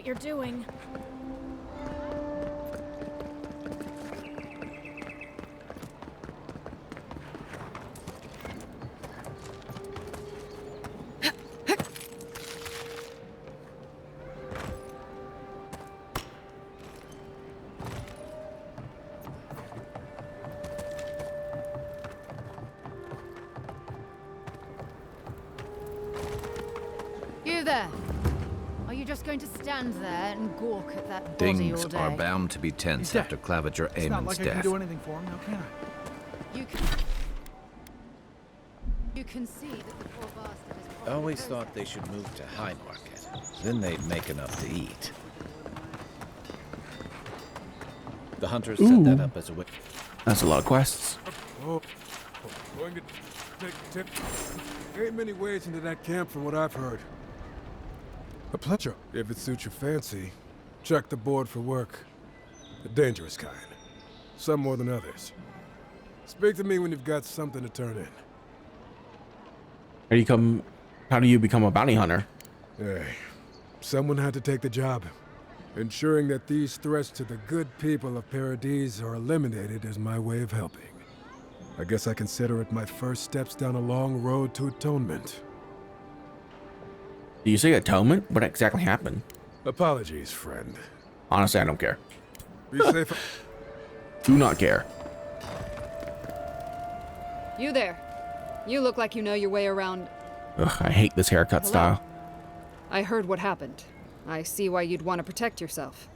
what you're doing. You there? Are you just going to stand there and gawk at that body all Things day? are bound to be tense after Claviger It's not Eamon's like I can death. do anything for him, now can I? You can see that the poor bastard is I always thought they should move to High Market. Then they'd make enough to eat. The hunters set that up as a way. That's a lot of quests. Oh, going to take a tip. Ain't many ways into that camp from what I've heard. A pleasure. If it suits your fancy, check the board for work. The dangerous kind. Some more than others. Speak to me when you've got something to turn in. How do you become a bounty hunter? Hey, someone had to take the job. Ensuring that these threats to the good people of Paradise are eliminated is my way of helping. I guess I consider it my first steps down a long road to atonement. Do you say atonement? What exactly happened? Apologies, friend. Honestly, I don't care. Be safe. Do not care. You there. You look like you know your way around. Ugh, I hate this haircut Hello? style. I heard what happened. I see why you'd want to protect yourself.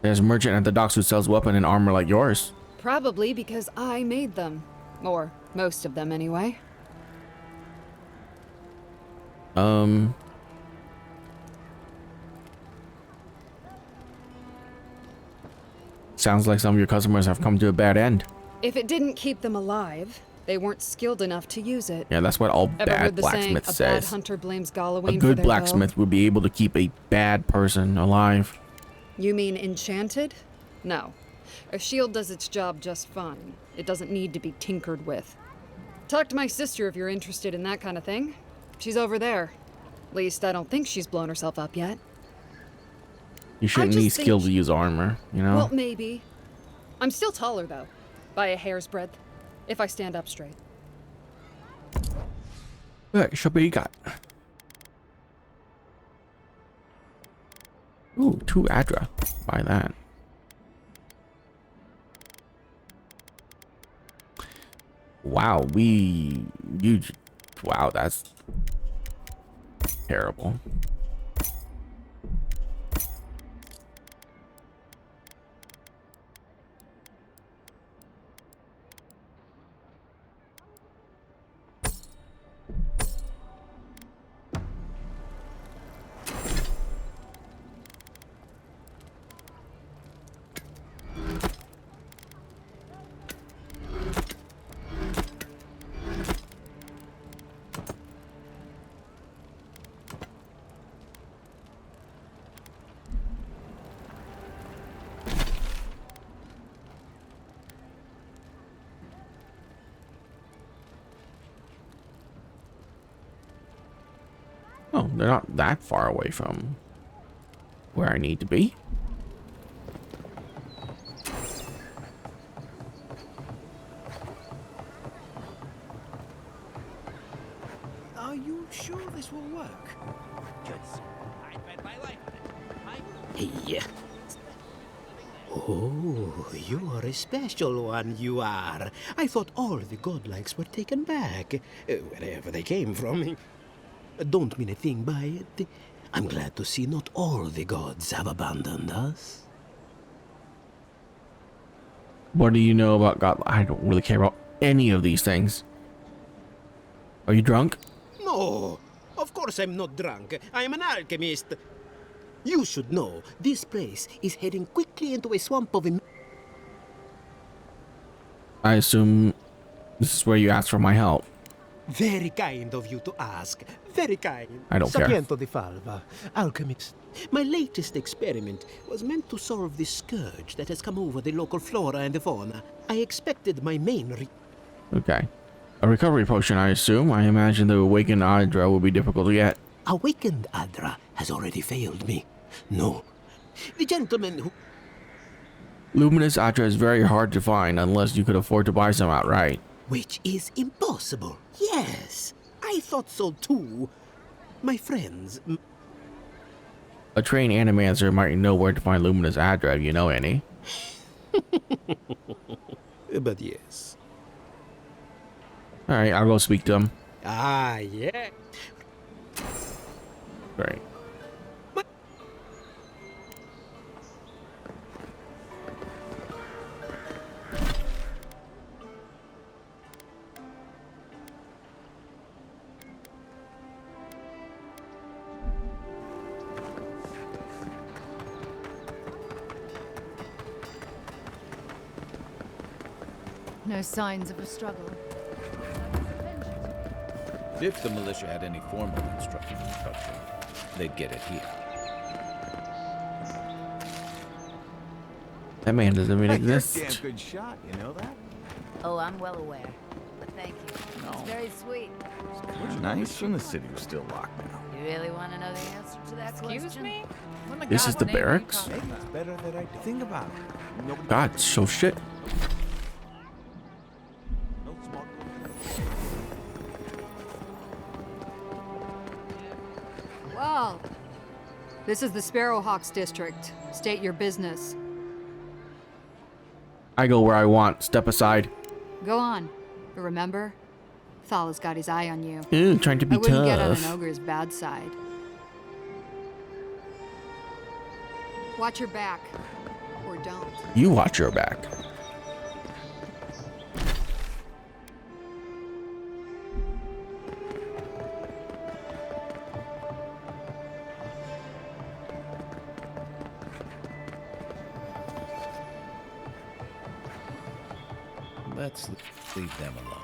There's a merchant at the docks who sells weapon and armor like yours. Probably because I made them. Or most of them, anyway. Sounds like some of your customers have come to a bad end. If it didn't keep them alive, they weren't skilled enough to use it. Yeah, that's what all Ever bad heard the saying, blacksmith a bad says. hunter blames A Gawain for good their blacksmith would be able to keep a bad person alive. bow? You mean enchanted? No. A shield does its job just fine. It doesn't need to be tinkered with. Talk to my sister if you're interested in that kind of thing. She's over there. At least I don't think she's blown herself up yet. You shouldn't just be think skilled to use armor, you know? Well, maybe. I'm still taller, though. By a hair's breadth. If I stand up straight. Alright, show what you got. Ooh, 2 Adra. Buy that. Wow, wow, that's terrible. Oh, they're not that far away from where I need to be. Are you sure this will work? I bet my life on it. Yeah. Oh, you are a special one, you are. I thought all the godlikes were taken back, wherever they came from. Don't mean a thing by it. I'm glad to see not all the gods have abandoned us. What do you know about God? I don't really care about any of these things. Are you drunk? No, of course I'm not drunk. I am an alchemist. You should know, this place is heading quickly into a swamp of... I assume this is where you ask for my help. Very kind of you to ask. Very kind. I don't care. Sapiento di Falva, alchemist. My latest experiment was meant to solve the scourge that has come over the local flora and fauna. I expected my main Okay. A recovery potion, I assume. I imagine the awakened Adra will be difficult to get. awakened Adra has already failed me. No, the gentleman who... Luminous Atra is very hard to find unless you could afford to buy some outright. Which is impossible. Yes, I thought so too. My friends... A trained animancer might know where to find Luminous Atra if you know any. But yes. Alright, I'll go speak to him. Ah, yeah. Great. No signs of a struggle. If the militia had any formal instruction, they'd get it here. That man doesn't even You're a exist. damn good shot, you know that? Oh, I'm well aware. But thank you. No. It's very sweet. Nice when the city was still locked now. You really want to know the answer to that question? Me? When This guy's is the name are you barracks? talking Maybe it's better that I do. Think about it. Nobody God, so shit. no smart. Well, this is the Sparrowhawks district. State your business. I go where I want. Step aside. Go on. But remember, Thala's got his eye on you. Ooh, trying to be I wouldn't get on an tough. ogre's bad side. Watch your back. Or don't. You watch your back. Let's leave them alone.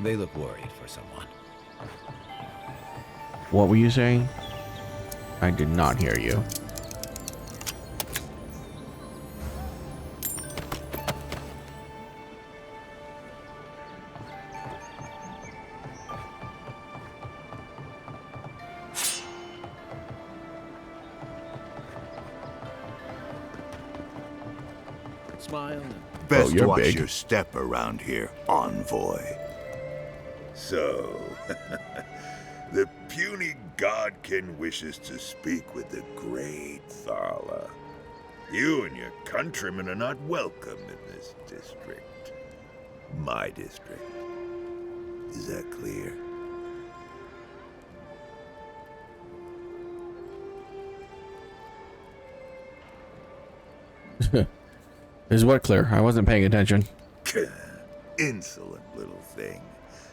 They look worried for someone. What were you saying? I did not hear you. Smile and Best you're watch big. your step around here, envoy. So, the puny godkin wishes to speak with the great Thala. You and your countrymen are not welcome in this district. My district. Is that clear? Is what clear? I wasn't paying attention. Insolent little thing.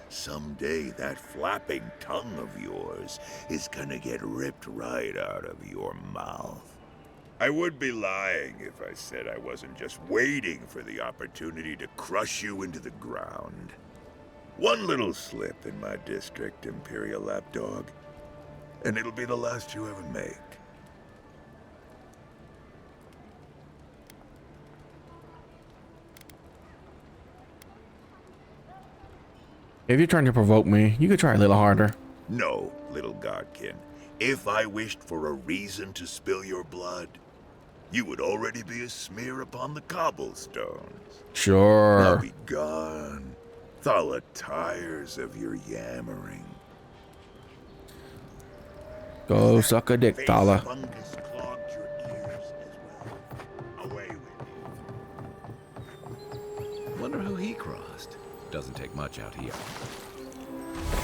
Someday that flapping tongue of yours is gonna get ripped right out of your mouth. I would be lying if I said I wasn't just waiting for the opportunity to crush you into the ground. One little slip in my district, Imperial Lapdog, and it'll be the last you ever make. If you're trying to provoke me, you could try a little harder. No, little godkin. If I wished for a reason to spill your blood, you would already be a smear upon the cobblestones. Now Sure. be gone. Thala tires of your yammering. Go suck a dick, Face Thala. fungus clogged your ears as well. Away with you. Wonder who he crossed. Doesn't take much out here.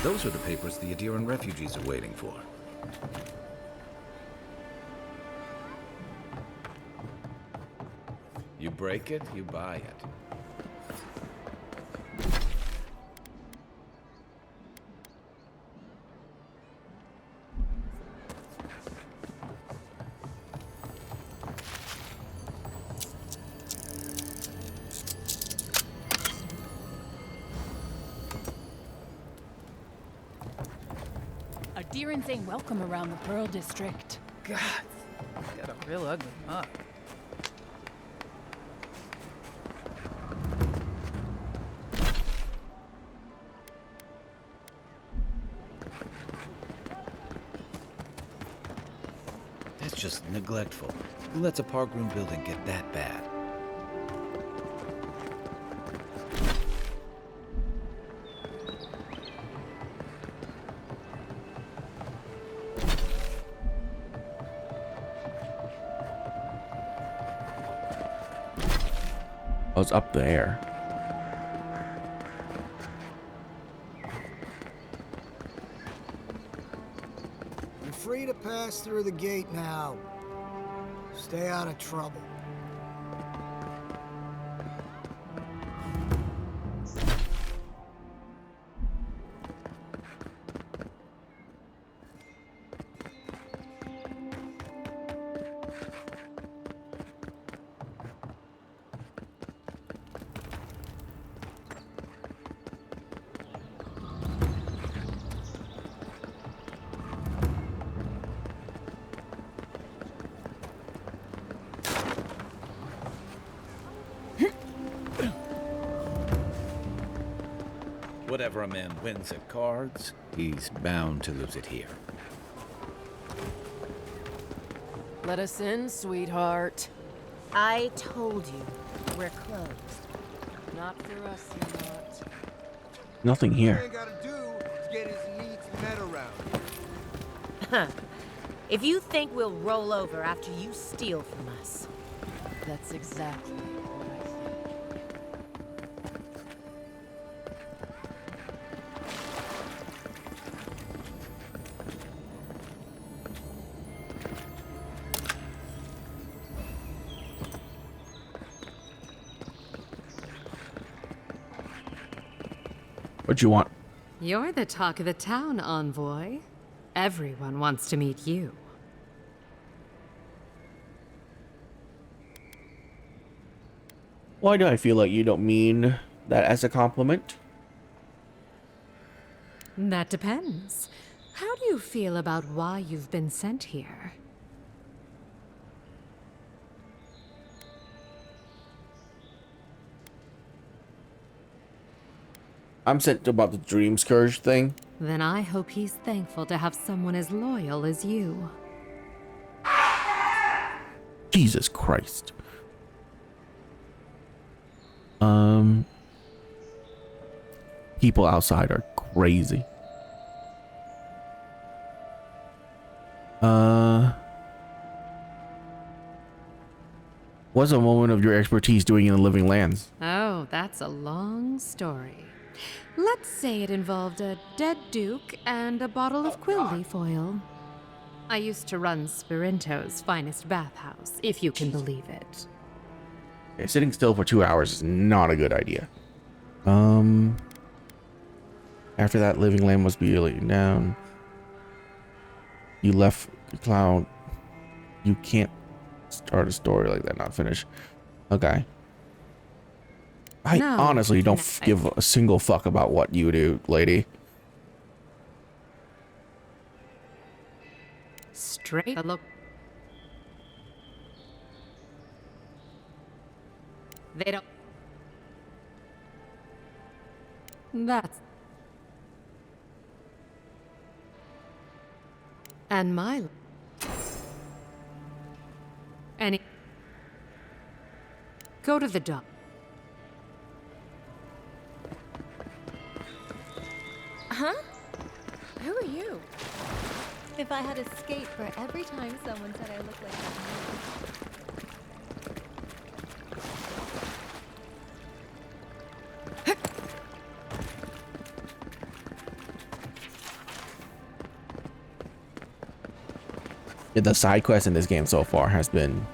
Those are the papers the Adiran refugees are waiting for. you break it, you buy it. Adirans ain't welcome around the Pearl District. God, got a real ugly mug. neglectful. Who lets a parkroom building get that bad? Oh, it's up there. You're free to pass through the gate now. Stay out of trouble. Whatever a man wins at cards, he's bound to lose it here. Let us in, sweetheart. I told you, we're closed. Not for us, you're not. Nothing here. ain't gotta do to get his needs met around. Huh. If you think we'll roll over after you steal from us. That's exactly what I think. What you want? You're the talk of the town, envoy. Everyone wants to meet you. Why do I feel like you don't mean that as a compliment? That depends. How do you feel about why you've been sent here? I'm sent about the Dream Scourge thing. Then I hope he's thankful to have someone as loyal as you. Jesus Christ. People outside are crazy. What's a moment of your expertise doing in the Living Lands? Oh, that's a long story. Let's say it involved a dead duke and a bottle of quill leaf oil. I used to run Spirinto's finest bathhouse, if you can believe it. Okay, sitting still for 2 hours is not a good idea. After that, Living Land must be laying down. You left the cloud. You can't start a story like that, not finish. Okay. I honestly don't give a single fuck about what you do, lady. Straight look. They don't. That's. And my. Any. Go to the dump. Huh? Who are you? If I had a skate for every time someone said I look like that. Yeah, the side quest in this game so far has been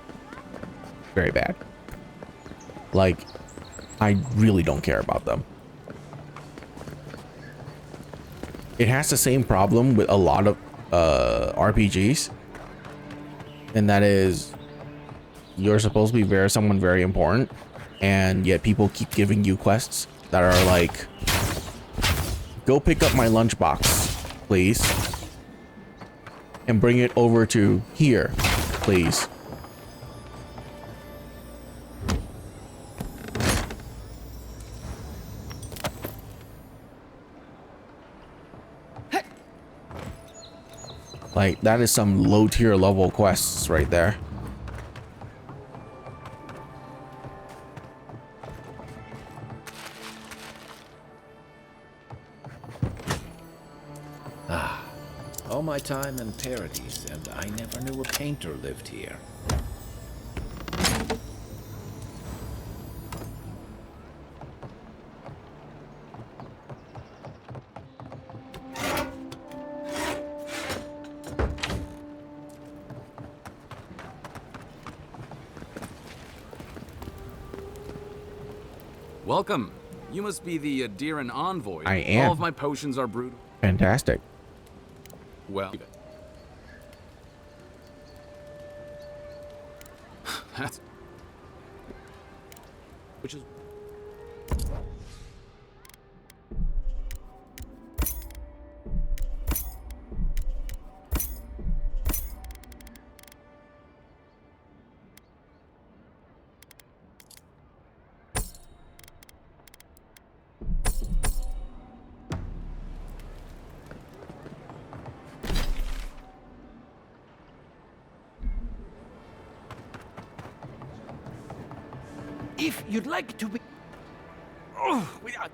very bad. Like, I really don't care about them. It has the same problem with a lot of RPGs, and that is you're supposed to be someone very important, and yet people keep giving you quests that are like, go pick up my lunchbox, please, and bring it over to here, please. Like, that is some low tier level quests right there. Ah, all my time in Paradise, and I never knew a painter lived here. Welcome. You must be the Adiran envoy. I am. All of my potions are brewed. Fantastic. Well, that's which is If you'd like to be... Oh,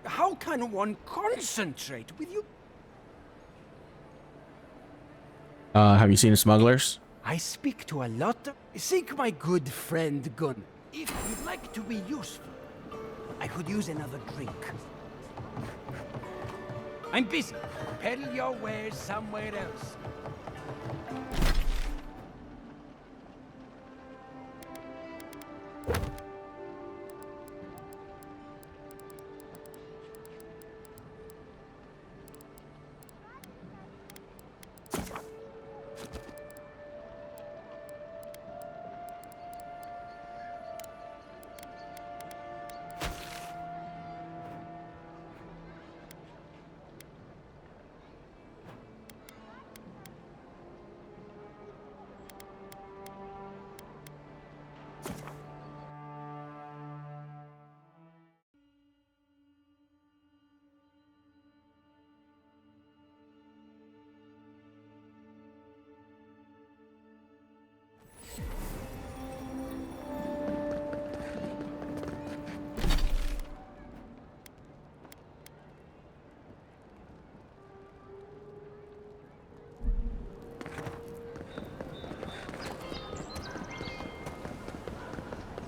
how can one concentrate with you? Have you seen Smugglers? I speak to a lot of... Seek my good friend Gun. If you'd like to be useful, I could use another drink. I'm busy. Peddle your wares somewhere else.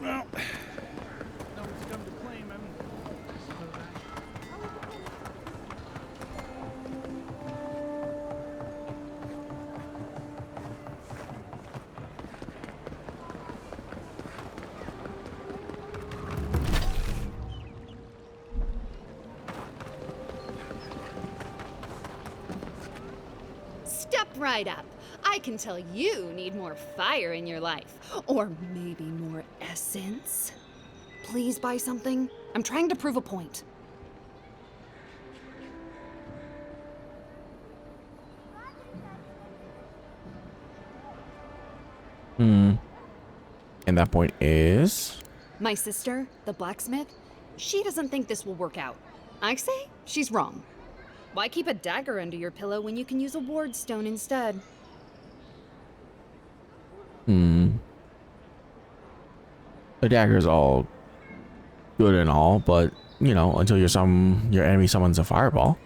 Well, no one's come to claim him. Step right up. I can tell you need more fire in your life. Or maybe more essence. Please buy something. I'm trying to prove a point. And that point is... My sister, the blacksmith, she doesn't think this will work out. I say she's wrong. Why keep a dagger under your pillow when you can use a ward stone instead? The dagger's all good and all, but, you know, until your enemy summons a fireball.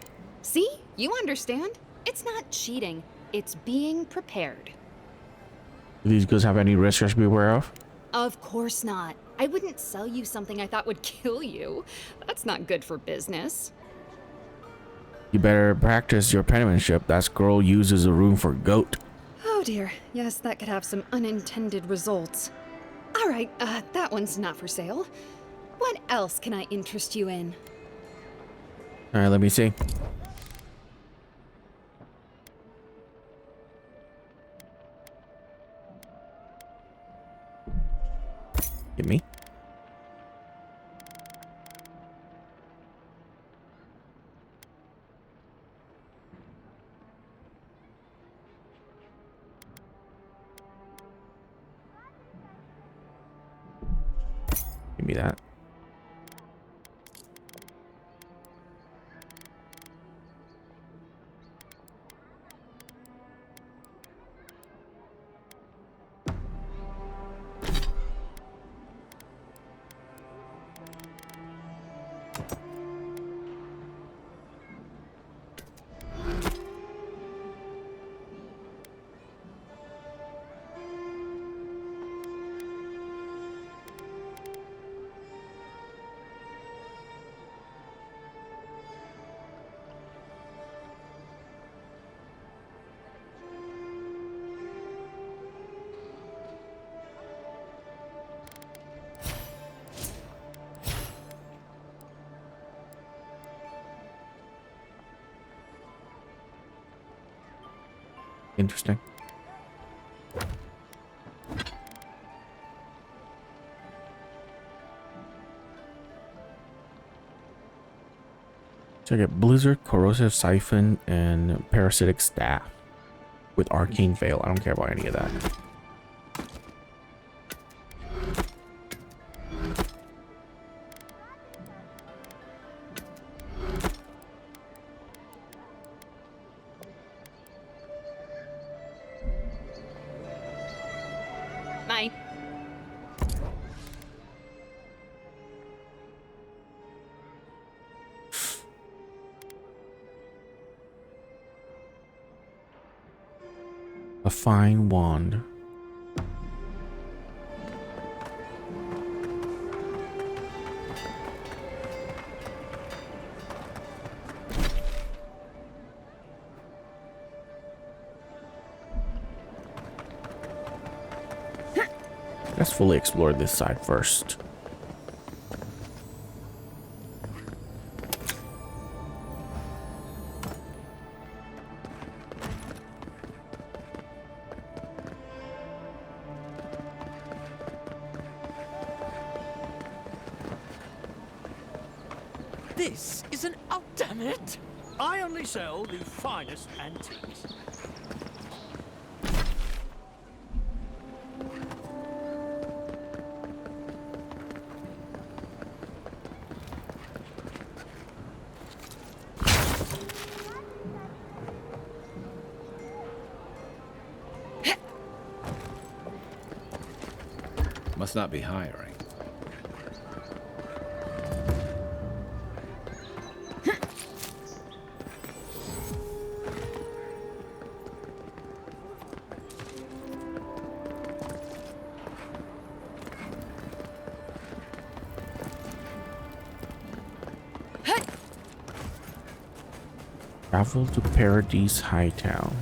See? You understand? It's not cheating. It's being prepared. Do these goods have any risks I should be aware of? Of course not. I wouldn't sell you something I thought would kill you. That's not good for business. You better practice your penmanship. That scroll uses a rune for goat. Oh dear. Yes, that could have some unintended results. All right, that one's not for sale. What else can I interest you in? All right, let me see. Give me. Give me that. Interesting. So I get Blizzard, Corrosive Siphon, and Parasitic Staff with Arcane Veil. I don't care about any of that. Mine. A fine wand. Let's fully explore this side first. This is an... Oh, damn it! I only sell the finest antiques. Must not be hiring. Travel to Paradise Hightown.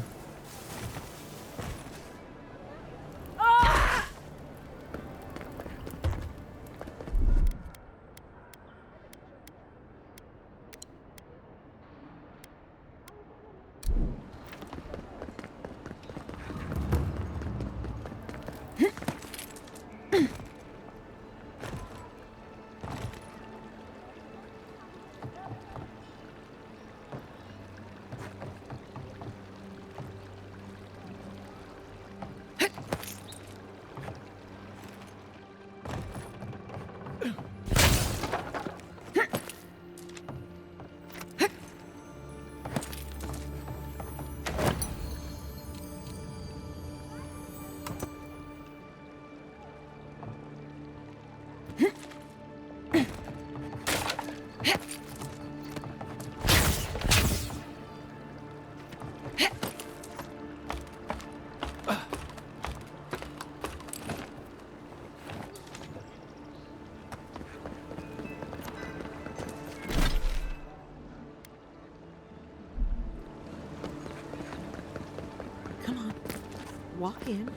Walk in,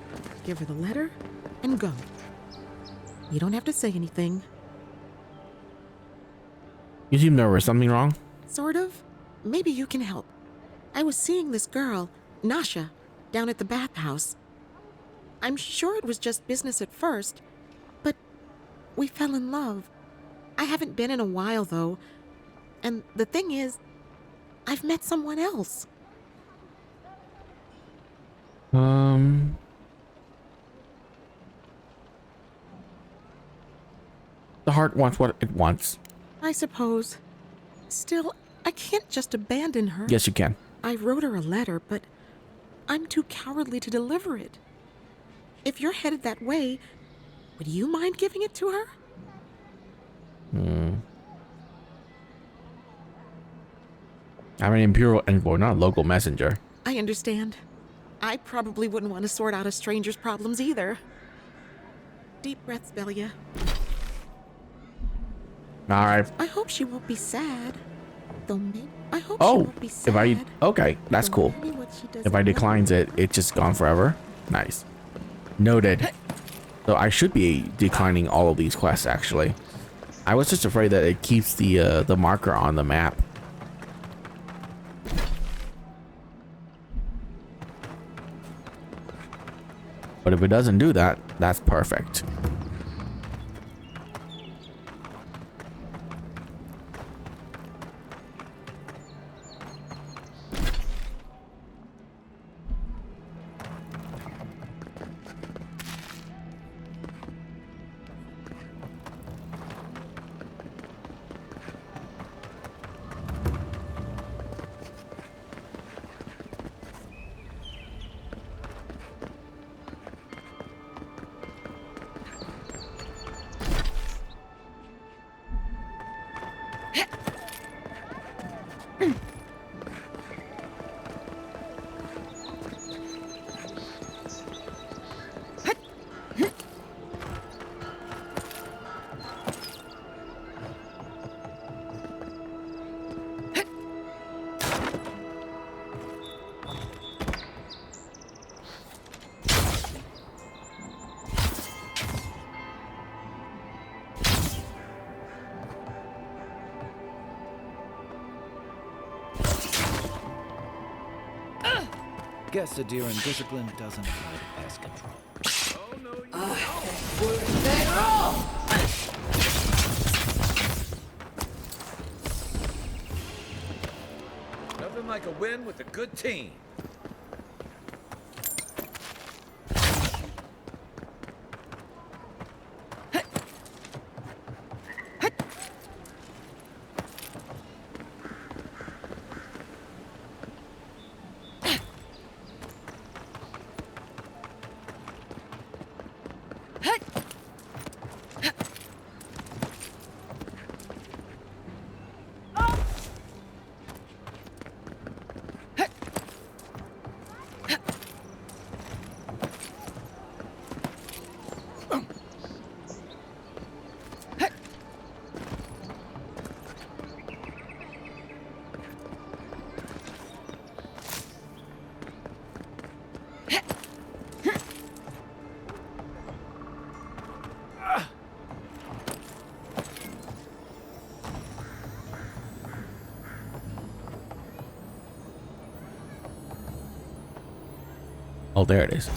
give her the letter, and go. You don't have to say anything. You seem nervous. Something wrong? Sort of. Maybe you can help. I was seeing this girl, Nasha, down at the bathhouse. I'm sure it was just business at first, but we fell in love. I haven't been in a while, though. And the thing is, I've met someone else. The heart wants what it wants. I suppose. Still, I can't just abandon her. Yes, you can. I wrote her a letter, but I'm too cowardly to deliver it. If you're headed that way, would you mind giving it to her? I'm an imperial envoy, not a local messenger. I understand. I probably wouldn't want to sort out a stranger's problems either. Deep breaths, Belia. All right. I hope she won't be sad. Though maybe I hope she Oh, won't be sad. if I okay, that's cool. Maybe what she does If I declines it, it's just gone forever. Nice. Noted. So I should be declining all of these quests actually. I was just afraid that it keeps the marker on the map. But if it doesn't do that, that's perfect. Guess the deer and discipline doesn't apply to pest control. Oh, no, you Nothing like a win with a good team. Oh, there it is.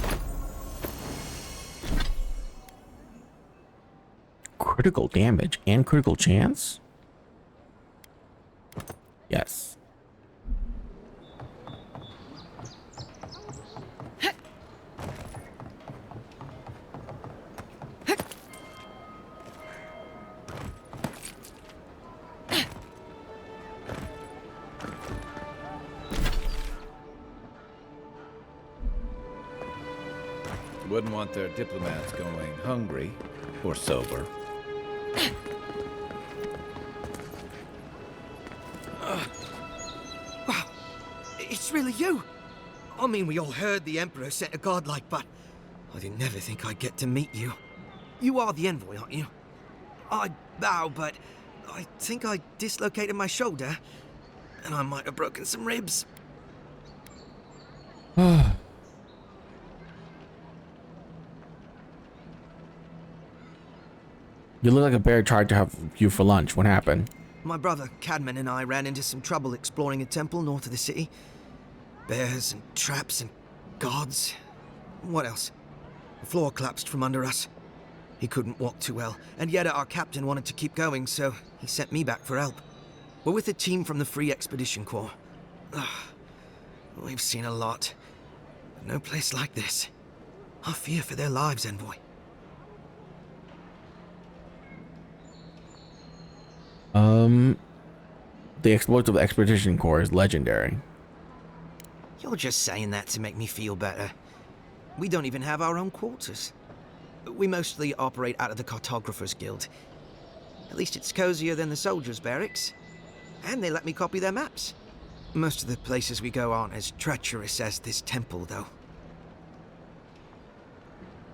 Critical damage and critical chance? Yes. Wouldn't want their diplomats going hungry or sober. Wow, it's really you. I mean, we all heard the Emperor sent a godlike, but I didn't never think I'd get to meet you. You are the envoy, aren't you? I bow, but I think I dislocated my shoulder, and I might have broken some ribs. You look like a bear tried to have you for lunch. What happened? My brother, Cadman, and I ran into some trouble exploring a temple north of the city. Bears and traps and guards. What else? The floor collapsed from under us. He couldn't walk too well, and yet our captain wanted to keep going, so he sent me back for help. We're with a team from the Free Expedition Corps. We've seen a lot, but no place like this. I fear for their lives, envoy. The exploits of the Expedition Corps is legendary. You're just saying that to make me feel better. We don't even have our own quarters. We mostly operate out of the Cartographers Guild. At least it's cozier than the soldiers' barracks. And they let me copy their maps. Most of the places we go aren't as treacherous as this temple, though.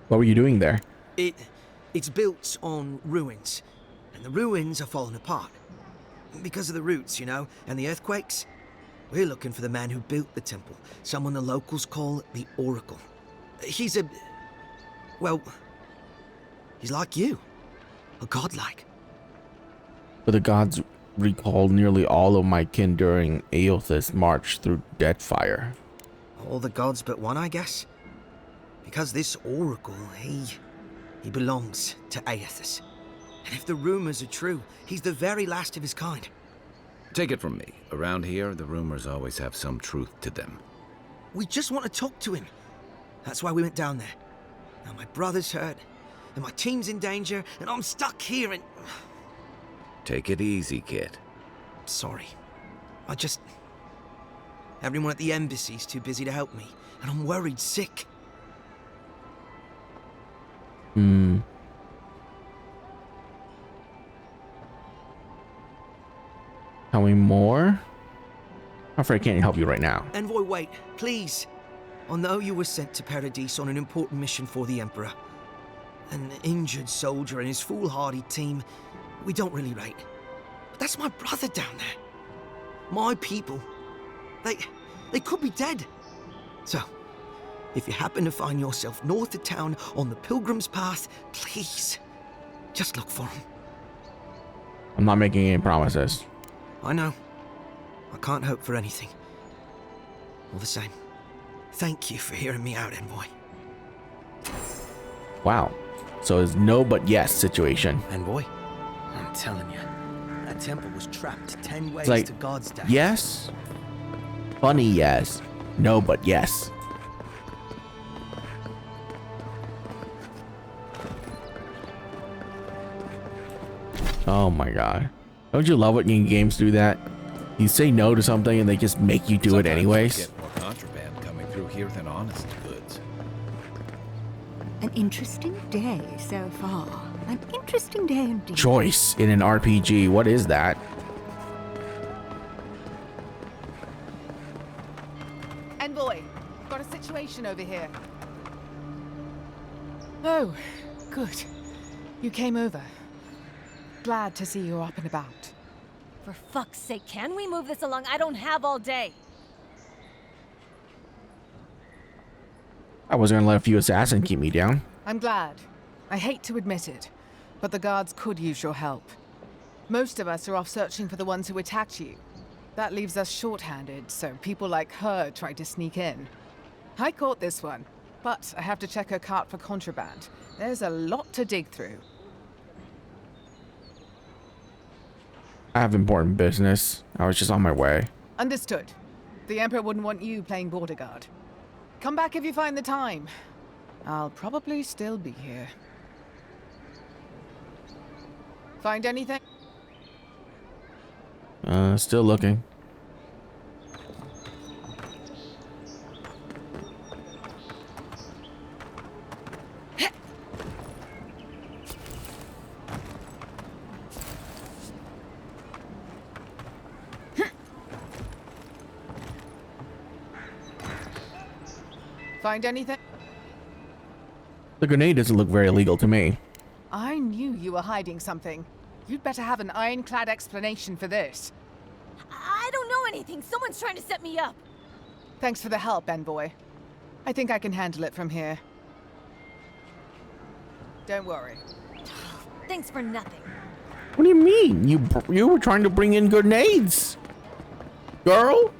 What were you doing there? It's built on ruins, and the ruins are falling apart. Because of the roots, you know, and the earthquakes. We're looking for the man who built the temple, someone the locals call the Oracle. He's well, he's like you. A godlike. But the gods recalled nearly all of my kin during Aoth's march through Deadfire. All the gods but one, I guess. Because this Oracle, he belongs to Aoth's. And if the rumors are true, he's the very last of his kind. Take it from me. Around here, the rumors always have some truth to them. We just want to talk to him. That's why we went down there. Now my brother's hurt, and my team's in danger, and I'm stuck here and... Take it easy, kid. Sorry. Everyone at the embassy's too busy to help me, and I'm worried sick. Tell me more? I'm afraid I can't help you right now. Envoy, wait, please. I know you were sent to Paradise on an important mission for the Emperor. An injured soldier and his foolhardy team, we don't really rate. But that's my brother down there. My people. They could be dead. So, if you happen to find yourself north of town on the Pilgrim's Path, please, just look for him. I'm not making any promises. I know. I can't hope for anything. All the same, thank you for hearing me out, Envoy. Wow. So it's no but yes situation. Envoy, I'm telling you, that temple was trapped 10 ways Like, to God's death. yes. Funny yes. No but yes. Oh my god. Don't you love it when games do that? You say no to something and they just make you do it anyways. You get more contraband coming through here than honest goods. An interesting day so far. An interesting day indeed. Choice in an RPG. What is that? Envoy, got a situation over here. Oh, good. You came over. Glad to see you up and about. For fuck's sake, can we move this along? I don't have all day. I wasn't gonna let a few assassins keep me down. I'm glad. I hate to admit it, but the guards could use your help. Most of us are off searching for the ones who attacked you. That leaves us short-handed, so people like her try to sneak in. I caught this one, but I have to check her cart for contraband. There's a lot to dig through. I have important business. I was just on my way. Understood. The Emperor wouldn't want you playing border guard. Come back if you find the time. I'll probably still be here. Find anything? Still looking. Find anything? The grenade doesn't look very legal to me. I knew you were hiding something. You'd better have an ironclad explanation for this. I don't know anything. Someone's trying to set me up. Thanks for the help, Envoy. I think I can handle it from here. Don't worry. Thanks for nothing. What do you mean? You were trying to bring in grenades, girl.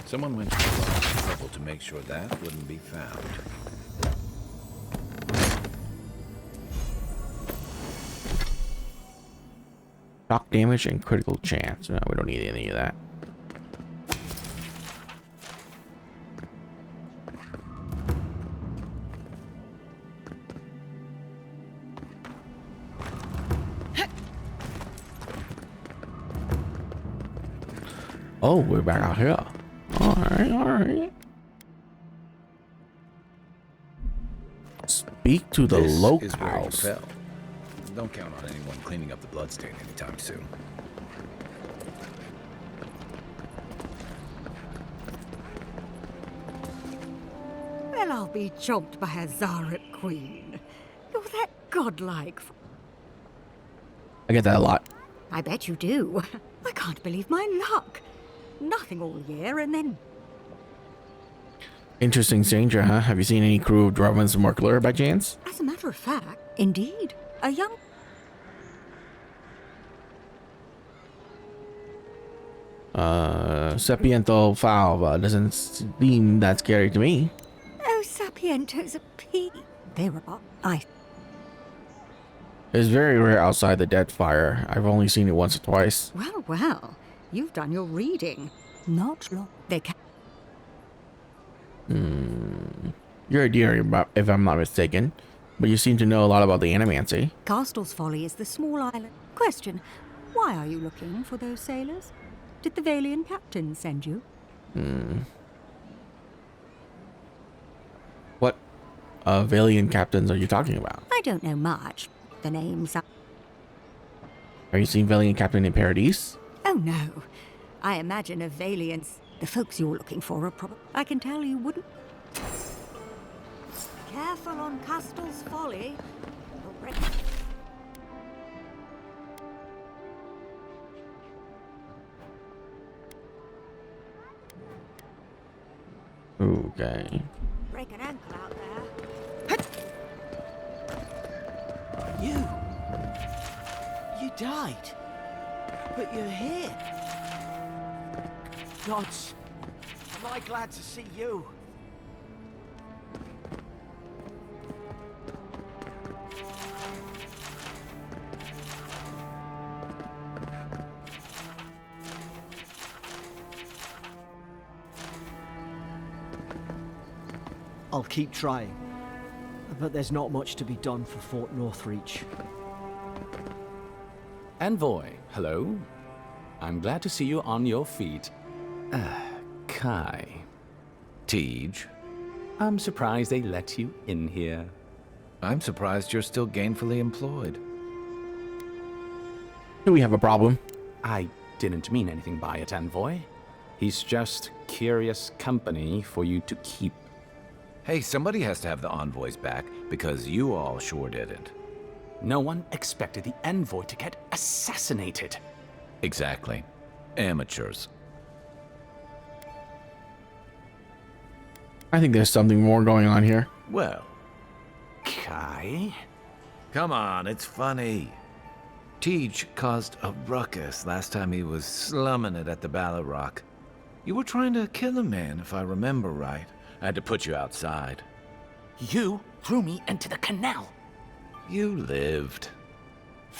Someone went to a lot of trouble to make sure that wouldn't be found. Shock damage and critical chance. No, we don't need any of that. Oh, we're back out here. Alright, alright. Speak to the This is where you locals. fell. Don't count on anyone cleaning up the bloodstain anytime soon. Well, I'll be chomped by a Zaret queen. You're that godlike. I get that a lot. I bet you do. I can't believe my luck. Nothing all year and then... Interesting stranger, huh? Have you seen any crew of Drovens Morkler by chance? As a matter of fact, indeed, a young... Sapiento Falva doesn't seem that scary to me. Oh, Sapiento's a pea. Thereabout, It's very rare outside the dead fire. I've only seen it once or twice. Well, well, you've done your reading. Not long. They can... You're a deer, if I'm not mistaken, but you seem to know a lot about the animancy. Castle's Folly is the small island. Question, why are you looking for those sailors? Did the Valian captain send you? What Valian captains are you talking about? I don't know much. The names are... Have you seen Valian Captain in Paradise? Oh, no. I imagine a Valian's... The folks you're looking for are probably... I can tell you wouldn't... Careful on Castle's Folly. You'll break... Okay. Break an ankle out there. You died. But you're here. Gods, am I glad to see you. I'll keep trying. But there's not much to be done for Fort Northreach. Envoy, hello. I'm glad to see you on your feet. Kai. Tej. I'm surprised they let you in here. I'm surprised you're still gainfully employed. Do we have a problem? I didn't mean anything by it, Envoy. He's just curious company for you to keep. Hey, somebody has to have the envoys back, because you all sure didn't. No one expected the Envoy to get assassinated. Exactly. Amateurs. I think there's something more going on here. Well. Kai? Come on, it's funny. Tej caused a ruckus last time he was slumming it at the Ballarrock. You were trying to kill a man, if I remember right. I had to put you outside. You threw me into the canal. You lived.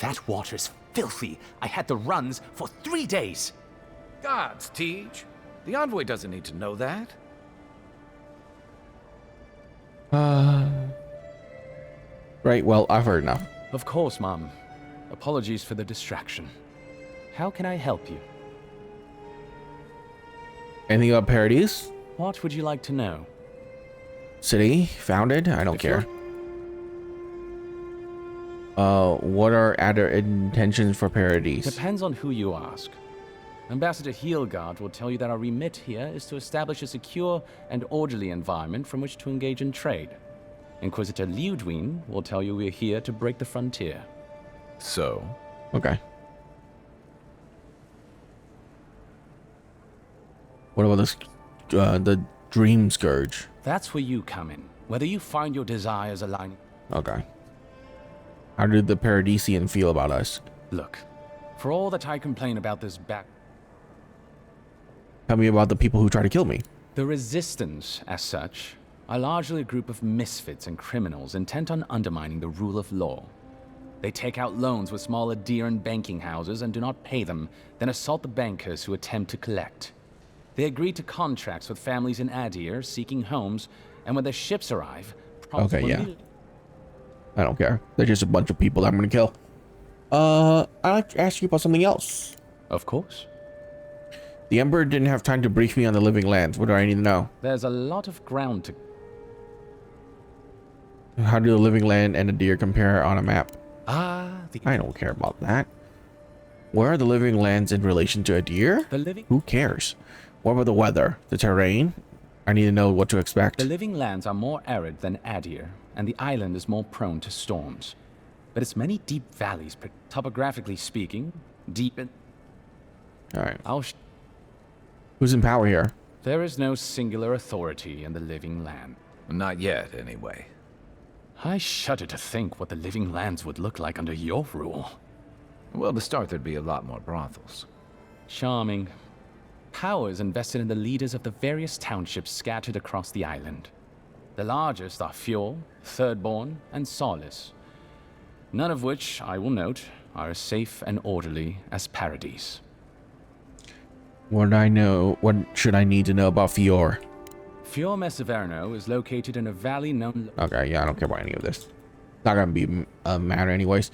That water's filthy. I had the runs for 3 days. Gods, Tej. The envoy doesn't need to know that. Right, well, I've heard enough. Of course, Mom. Apologies for the distraction. How can I help you? Anything about Paradise? What would you like to know? City? Founded? I don't care. What are other intentions for Paradise? Depends on who you ask. Ambassador Heelgard will tell you that our remit here is to establish a secure and orderly environment from which to engage in trade. Inquisitor Liudwin will tell you we're here to break the frontier. So? Okay. What about this, the Dream Scourge? That's where you come in, whether you find your desires aligning. Okay. How did the Paradisian feel about us? Look, for all that I complain about this back... Tell me about the people who try to kill me. The Resistance, as such, are largely a group of misfits and criminals intent on undermining the rule of law. They take out loans with small Adiran banking houses and do not pay them, then assault the bankers who attempt to collect. They agree to contracts with families in Adir seeking homes, and when their ships arrive... Okay, yeah. I don't care. They're just a bunch of people that I'm gonna kill. I'd like to ask you about something else. Of course. The Emperor didn't have time to brief me on the living lands. What do I need to know? There's a lot of ground to... How do the living land and a deer compare on a map? I don't care about that. Where are the living lands in relation to a deer? Who cares? What about the weather? The terrain? I need to know what to expect. The living lands are more arid than Adir, and the island is more prone to storms. But its many deep valleys, topographically speaking, deep in... Alright. Who's in power here? There is no singular authority in the living land. Not yet, anyway. I shudder to think what the living lands would look like under your rule. Well, to start, there'd be a lot more brothels. Charming. Power is invested in the leaders of the various townships scattered across the island. The largest are Fjord, Thirdborn, and Solace. None of which, I will note, are as safe and orderly as Paradise. What should I need to know about Fjord? Fjord Messaverno is located in a valley known... Okay, yeah, I don't care about any of this. Not gonna be a matter anyways.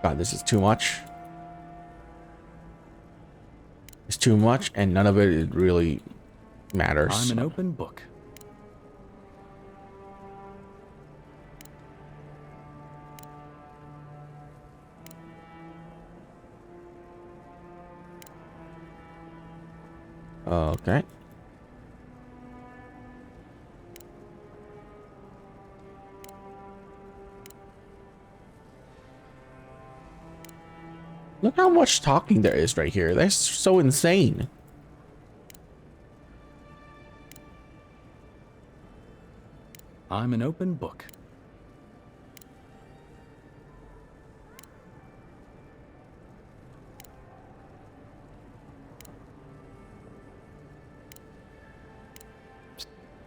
God, this is too much. It's too much, and none of it really matters. I'm an open book. Okay. Look how much talking there is right here. That's so insane. I'm an open book.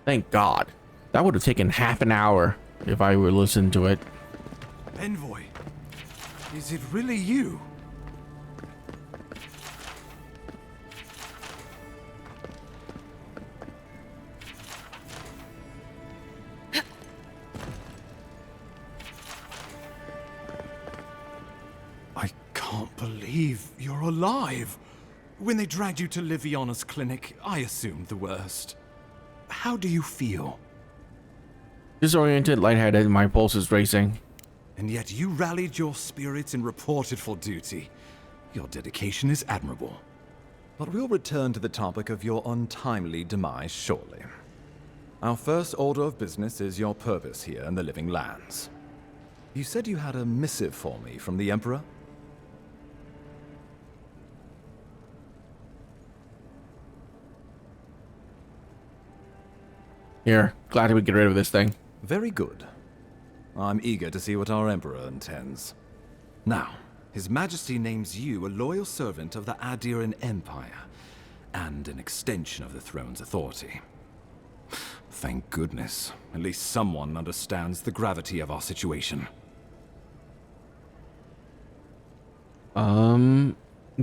Thank God. That would have taken half an hour if I were listening to it. Envoy, is it really you? I can't believe you're alive. When they dragged you to Liviana's clinic, I assumed the worst. How do you feel? Disoriented, lightheaded, my pulse is racing. And yet you rallied your spirits and reported for duty. Your dedication is admirable. But we'll return to the topic of your untimely demise shortly. Our first order of business is your purpose here in the Living Lands. You said you had a missive for me from the Emperor? Here, glad we get rid of this thing. Very good. I'm eager to see what our Emperor intends. Now, His Majesty names you a loyal servant of the Adiran Empire, and an extension of the throne's authority. Thank goodness. At least someone understands the gravity of our situation.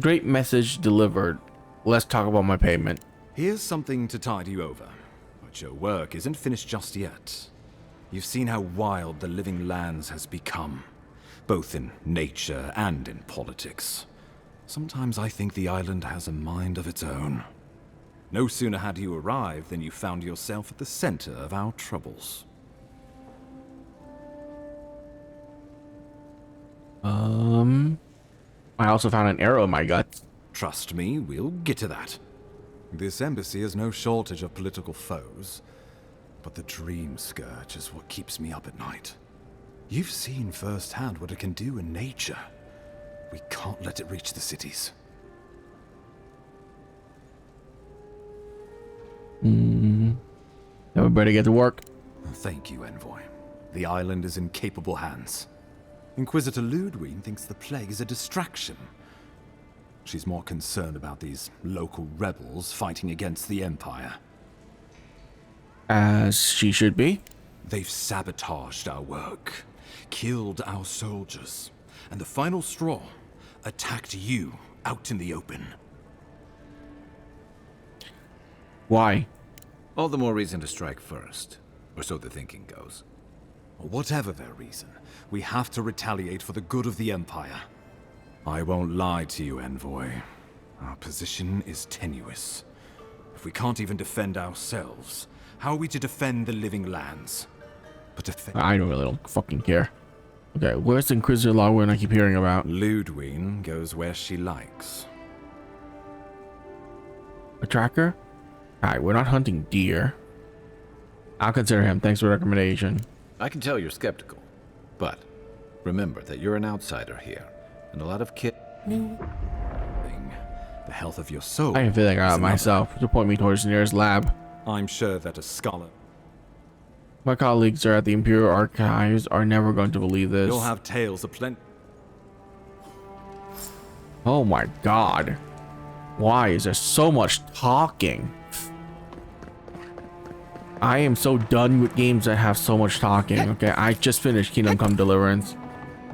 Great message delivered. Let's talk about my payment. Here's something to tide you over. But your work isn't finished just yet. You've seen how wild the Living Lands has become, both in nature and in politics. Sometimes I think the island has a mind of its own. No sooner had you arrived than you found yourself at the center of our troubles. I also found an arrow in my gut. Trust me, we'll get to that. This embassy has no shortage of political foes, but the Dream Scourge is what keeps me up at night. You've seen firsthand what it can do in nature. We can't let it reach the cities. Now we better get to work. Thank you, Envoy. The island is in capable hands. Inquisitor Ludwig thinks the plague is a distraction. She's more concerned about these local rebels fighting against the Empire. As she should be. They've sabotaged our work, killed our soldiers, and the final straw, attacked you out in the open. Why? All the more reason to strike first, or so the thinking goes. or whatever their reason, we have to retaliate for the good of the Empire. I won't lie to you, Envoy. Our position is tenuous. If we can't even defend ourselves, how are we to defend the living lands? But I really don't fucking care. Okay, where's the Inquisitor Logwyn I keep hearing about? Ludwine goes where she likes. A tracker? Alright, we're not hunting deer. I'll consider him. Thanks for the recommendation. I can tell you're skeptical, but remember that you're an outsider here, and a lot of The health of your soul. I can figure out myself to point me towards the nearest lab. I'm sure that a scholar. My colleagues are at the Imperial Archives are never going to believe this. You'll have tales of plenty. Oh my god. Why is there so much talking? I am so done with games that have so much talking. Okay, I just finished Kingdom Come Deliverance.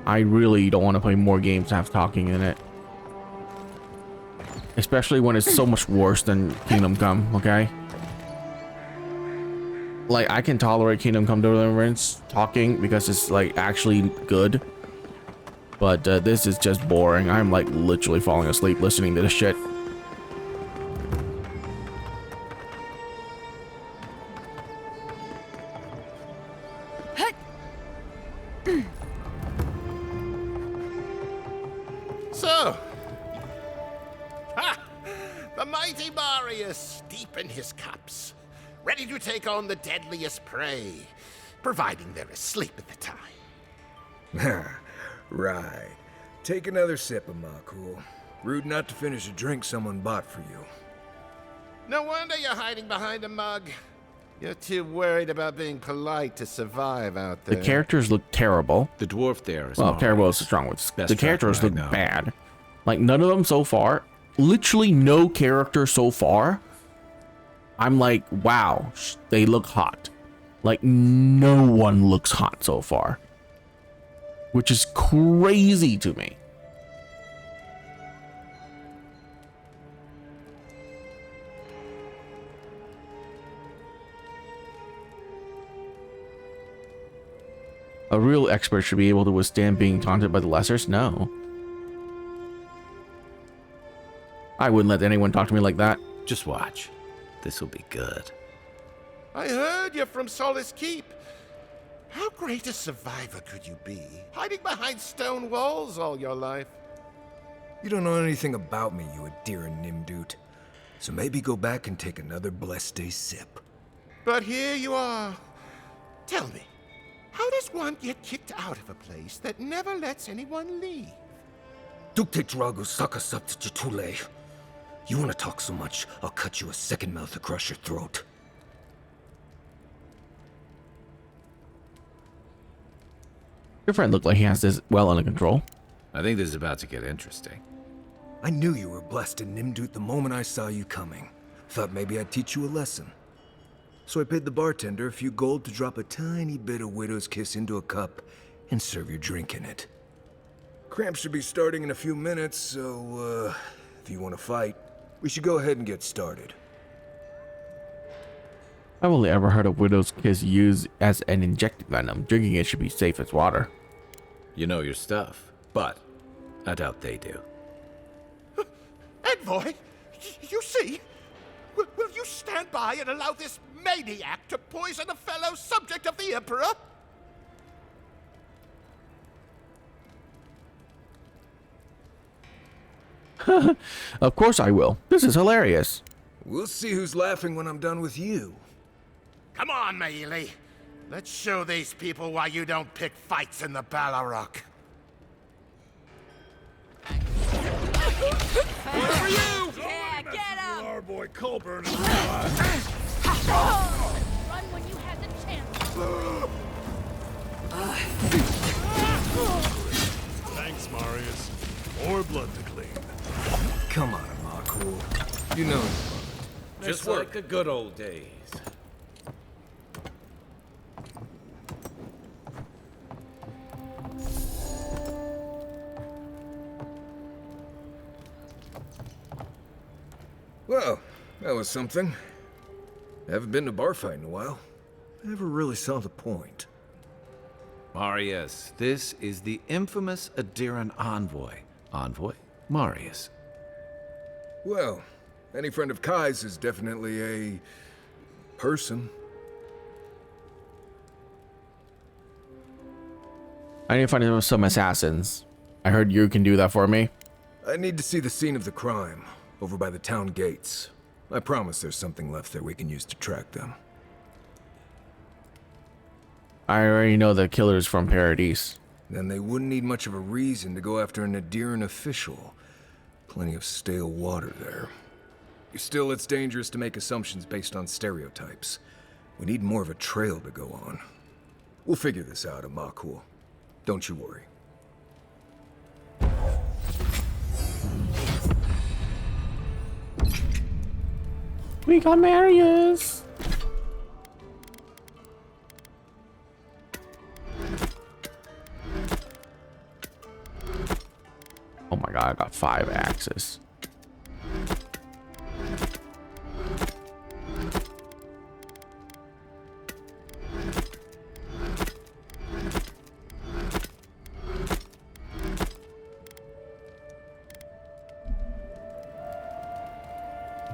I really don't want to play more games that have talking in it. Especially when it's so much worse than Kingdom Come, okay? Like, I can tolerate Kingdom Come Deliverance talking because it's like actually good. But this is just boring. I'm like literally falling asleep listening to this shit. So, the mighty Marius, deep in his cups, ready to take on the deadliest prey, providing they're asleep at the time. Right. Take another sip of Makul. Rude not to finish a drink someone bought for you. No wonder you're hiding behind a mug. You're too worried about being polite to survive out there. The characters look terrible. The dwarf there is well, terrible is a strong word. The characters look bad. Like, none of them so far. Literally no character so far. I'm like, wow, they look hot. Like, no one looks hot so far. Which is crazy to me. A real expert should be able to withstand being taunted by the lessers? No. I wouldn't let anyone talk to me like that. Just watch. This will be good. I heard you're from Solace Keep. How great a survivor could you be, hiding behind stone walls all your life? You don't know anything about me, you Adira Nimdut. So maybe go back and take another blessed day sip. But here you are. Tell me, how does one get kicked out of a place that never lets anyone leave? Dukte Drago Sakasat Jitule. You want to talk so much, I'll cut you a second mouth across your throat. Your friend looked like he has this well under control. I think this is about to get interesting. I knew you were blessed in Nimdut the moment I saw you coming. Thought maybe I'd teach you a lesson. So I paid the bartender a few gold to drop a tiny bit of Widow's Kiss into a cup and serve your drink in it. Cramp should be starting in a few minutes, so, if you want to fight, we should go ahead and get started. I've only ever heard of Widow's Kiss used as an injected venom. Drinking it should be safe as water. You know your stuff, but I doubt they do. Envoy, you see? Will you stand by and allow this maniac to poison a fellow subject of the Emperor? Of course I will. This is hilarious. We'll see who's laughing when I'm done with you. Come on, Maili. Let's show these people why you don't pick fights in the Ballarok. For you! Yeah, get him! Our boy Colburn is Run when you had the chance. Thanks, Marius. More blood to clean. Come on, Makul. You know it. Just like the good old days. Well, that was something. I haven't been to a bar fight in a while. Never really saw the point. Marius, this is the infamous Adiran envoy. Envoy? Marius. Well, any friend of Kai's is definitely a person. I need to find some assassins. I heard you can do that for me. I need to see the scene of the crime, over by the town gates. I promise there's something left there we can use to track them. I already know the killer's from Paradise. Then they wouldn't need much of a reason to go after an Adiran official. Plenty of stale water there. Still, it's dangerous to make assumptions based on stereotypes. We need more of a trail to go on. We'll figure this out, Amakul. Don't you worry. We got Marius. Oh my god, I got 5 axes.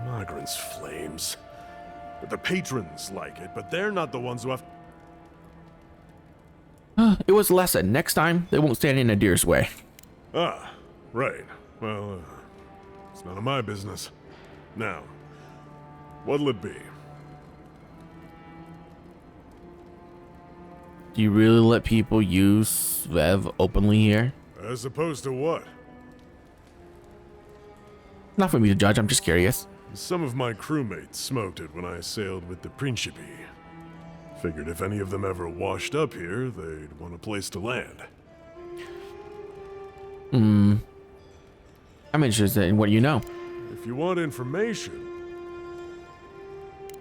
Migrants' flames. The patrons like it, but they're not the ones who have... It was a lesson. Next time, they won't stand in a deer's way. Ah, right. Well, it's none of my business. Now, what'll it be? Do you really let people use Vev openly here? As opposed to what? Not for me to judge, I'm just curious. Some of my crewmates smoked it when I sailed with the Principe. Figured if any of them ever washed up here, they'd want a place to land. I'm interested in what you know. If you want information...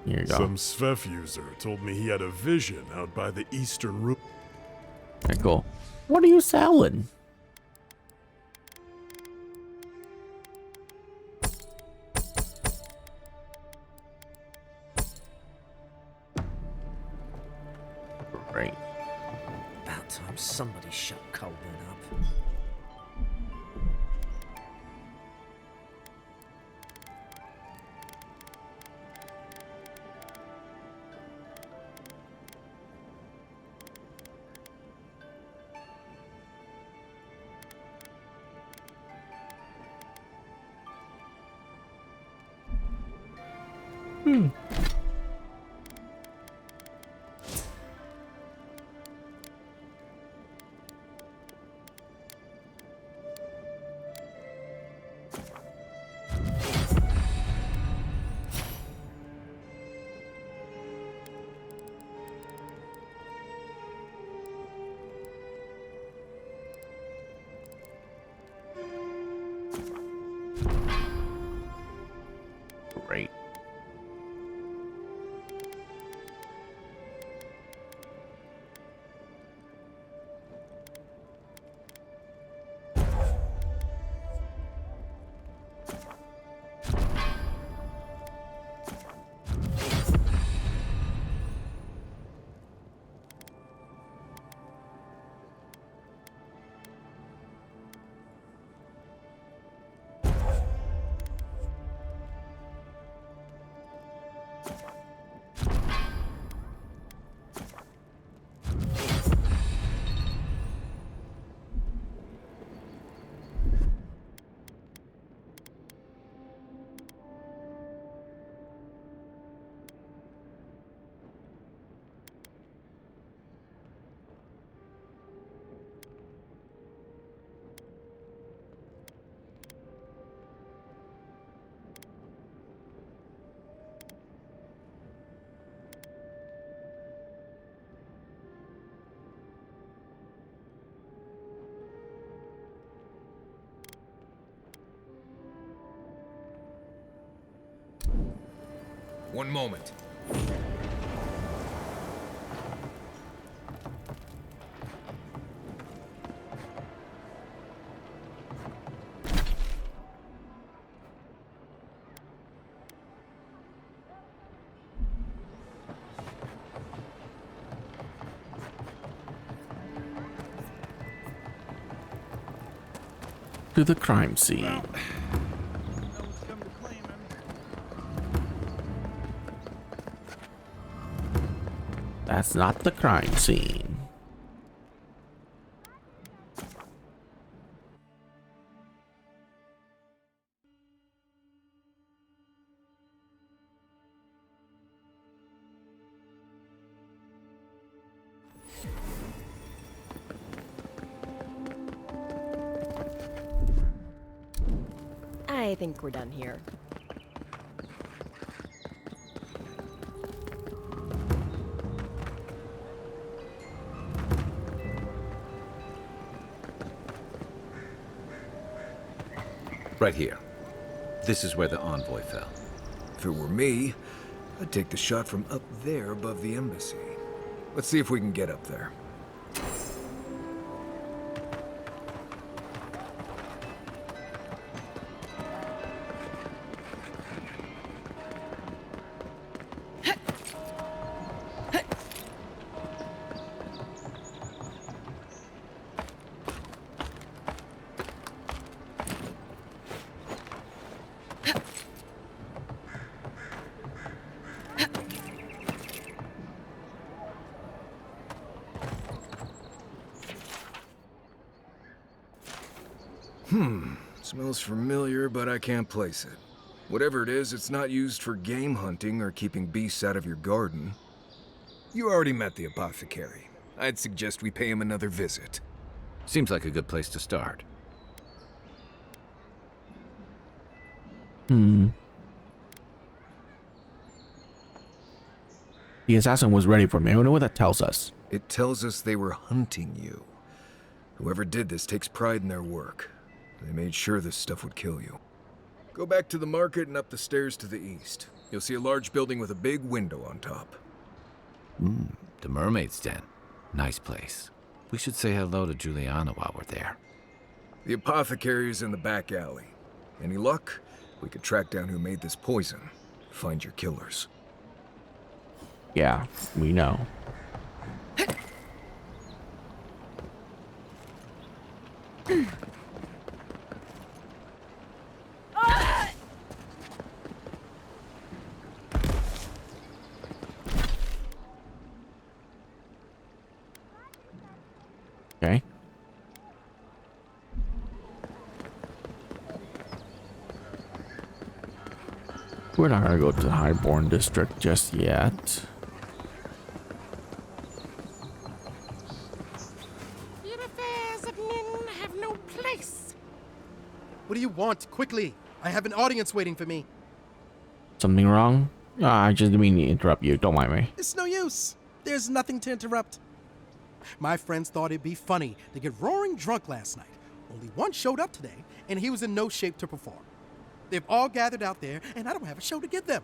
Here you go. Some Svef user told me he had a vision out by the eastern route. Okay, cool. What are you selling? Great. About time somebody shut Colburn up. Great. One moment. to the crime scene. That's not the crime scene. I think we're done here. Right here. This is where the envoy fell. If it were me, I'd take the shot from up there above the embassy. Let's see if we can get up there. Smells familiar, but I can't place it. Whatever it is, it's not used for game hunting or keeping beasts out of your garden. You already met the apothecary. I'd suggest we pay him another visit. Seems like a good place to start. The assassin was ready for me. I don't know what that tells us. It tells us they were hunting you. Whoever did this takes pride in their work. They made sure this stuff would kill you. Go back to the market and up the stairs to the east. You'll see a large building with a big window on top. The mermaid's den. Nice place. We should say hello to Juliana while we're there. The apothecary is in the back alley. Any luck? We could track down who made this poison. Find your killers. Yeah, we know. Okay. We're not gonna go to the Highborn district just yet. The affairs of men have no place. What do you want? Quickly! I have an audience waiting for me. Something wrong? I just didn't mean to interrupt you. Don't mind me. It's no use. There's nothing to interrupt. My friends thought it'd be funny to get roaring drunk last night. Only one showed up today, and he was in no shape to perform. They've all gathered out there, and I don't have a show to give them.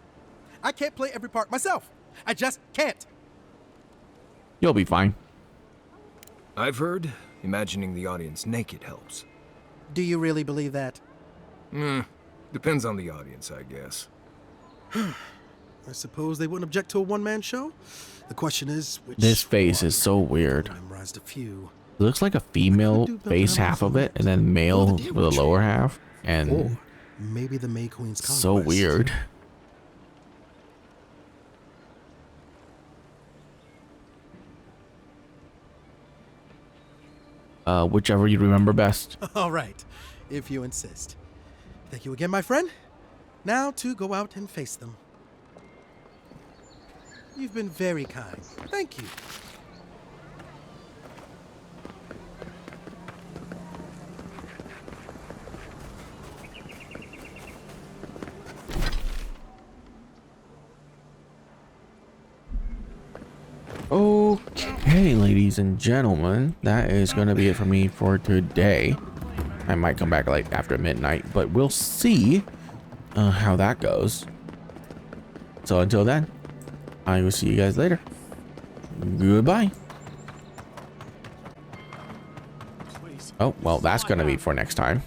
I can't play every part myself. I just can't. You'll be fine. I've heard imagining the audience naked helps. Do you really believe that? Depends on the audience, I guess. I suppose they wouldn't object to a one-man show. The question is, which This face is so weird. I memorized a few. It looks like a female face half of it, and then male with the lower half, and Maybe the May Queen's conquest. so weird. Whichever you remember best. All right, if you insist. Thank you again, my friend. Now to go out and face them. You've been very kind. Thank you. Okay, ladies and gentlemen, that is going to be it for me for today. I might come back like after midnight, but we'll see how that goes. So until then, I will see you guys later. Goodbye. Oh, well, that's going to be for next time.